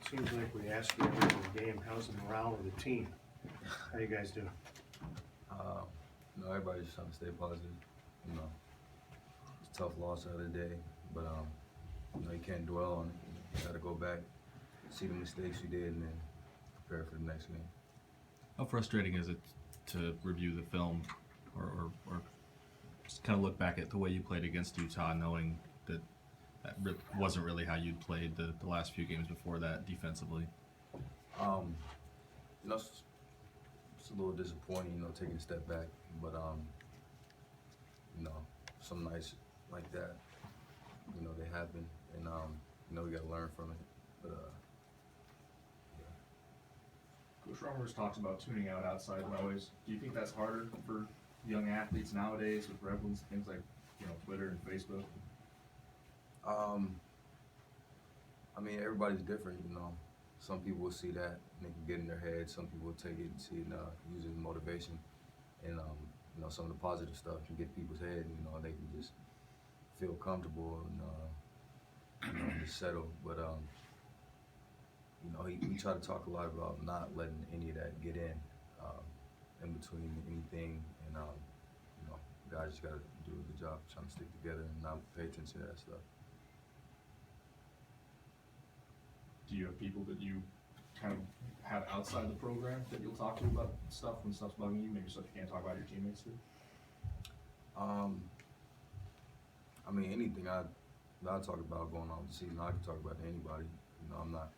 Seems like we ask you every game, how's the morale of the team? How you guys doing? Uh, everybody's just trying to stay positive. You know, it's a tough loss the other day, but you can't dwell on it. You got to go back, see the mistakes you did, and then prepare for the next game. How frustrating is it to review the film or just kind of look back at the way you played against Utah, knowing that wasn't really how you'd played the last few games before that defensively? It's a little disappointing, taking a step back, but some nights like that, they happen, and we got to learn from it. But Coach Romers talks about tuning out outside noise. Do you think that's harder for young athletes nowadays with prevalence things like Twitter and Facebook? Everybody's different. Some people will see that and they can get in their head. Some people will take it and see it and use it as motivation. And some of the positive stuff can get people's head. And, they can just feel comfortable and just settle. But we try to talk a lot about not letting any of that get in between anything. And guys just got to do a good job trying to stick together and not pay attention to that stuff. Do you have people that you kind of have outside the program that you'll talk to about stuff when stuff's bugging you, maybe stuff you can't talk about your teammates to? Anything I talk about going on with the season, I can talk about to anybody. I'm not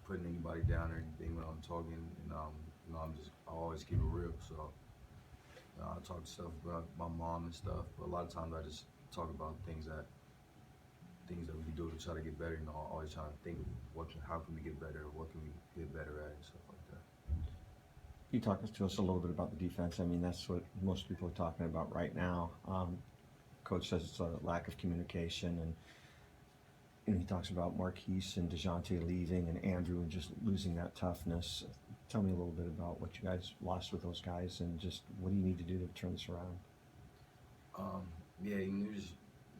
putting anybody down or anything when I'm talking, and I always keep it real. So I talk stuff about my mom and stuff, but a lot of times I just talk about things that we can do to try to get better. Always trying to think how can we get better, what can we get better at, and stuff like that. You talk to us a little bit about the defense. That's what most people are talking about right now. Coach says it's a lack of communication, and he talks about Marquise and DeJounte leaving and Andrew and just losing that toughness. Tell me a little bit about what you guys lost with those guys and just what do you need to do to turn this around?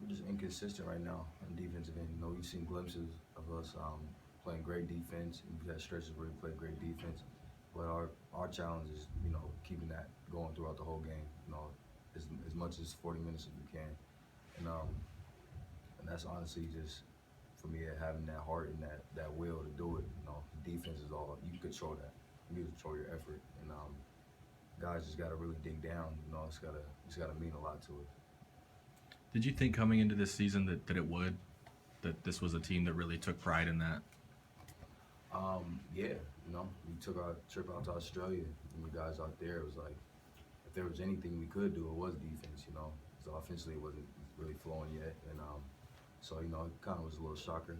We're just inconsistent right now on defensive end. We've seen glimpses of us playing great defense, and we've had stretches where we played great defense. But our challenge is, keeping that going throughout the whole game. As much as 40 minutes as we can, and that's honestly just for me having that heart and that will to do it. Defense is all you control that. You control your effort, and guys just got to really dig down. It's gotta mean a lot to it. Did you think coming into this season that this was a team that really took pride in that? We took our trip out to Australia, and the guys out there, it was like, if there was anything we could do, it was defense, So offensively, it wasn't really flowing yet, and so, it kind of was a little shocker,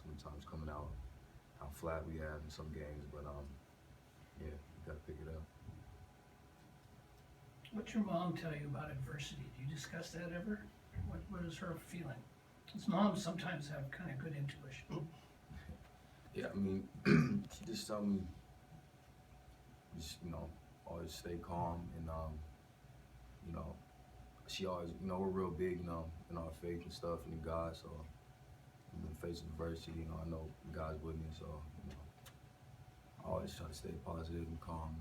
sometimes coming out how flat we have in some games, but we got to pick it up. What's your mom tell you about adversity? Do you discuss that ever? What is her feeling? Because moms sometimes have kind of good intuition. Yeah, she just told me, always stay calm, and she always, we're real big, in our faith and stuff, and in God. So, in the face of adversity, I know God's with me. So, I always try to stay positive and calm.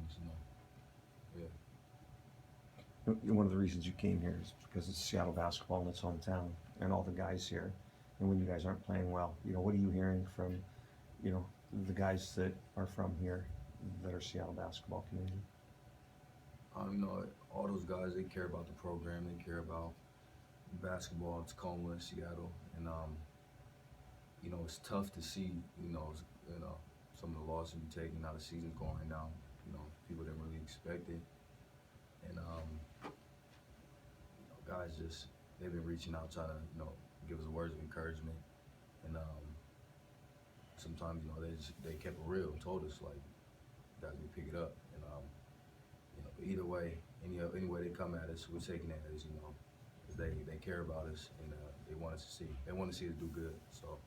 One of the reasons you came here is because it's Seattle basketball in its hometown and all the guys here. And when you guys aren't playing well, what are you hearing from, the guys that are from here that are Seattle basketball community? All those guys, they care about the program. They care about basketball in Tacoma and Seattle. And, it's tough to see, some of the losses we're taking, how the season's going right now. People didn't really expect it. And, guys they've been reaching out, trying to, give us words of encouragement. And sometimes, they kept it real and told us, like, guys, we pick it up. And, but either way, any way they come at us, we're taking it as, as they care about us, and they want us to see us do good. So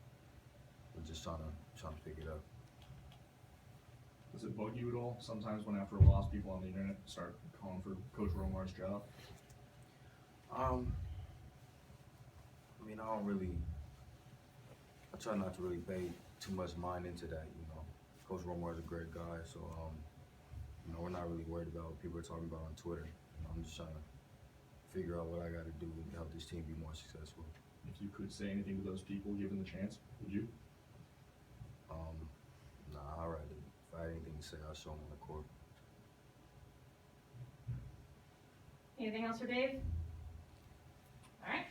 we're just trying to pick it up. Does it bug you at all sometimes when after a loss people on the internet start calling for Coach Romar's job? I don't really. I try not to really pay too much mind into that. You know, Coach Romo is a great guy, so you know, we're not really worried about what people are talking about on Twitter. You know, I'm just trying to figure out what I got to do to help this team be more successful. If you could say anything to those people, given the chance, would you? Nah, I'd rather, if I had anything to say, I'll show them on the court. Anything else for Dave? All right.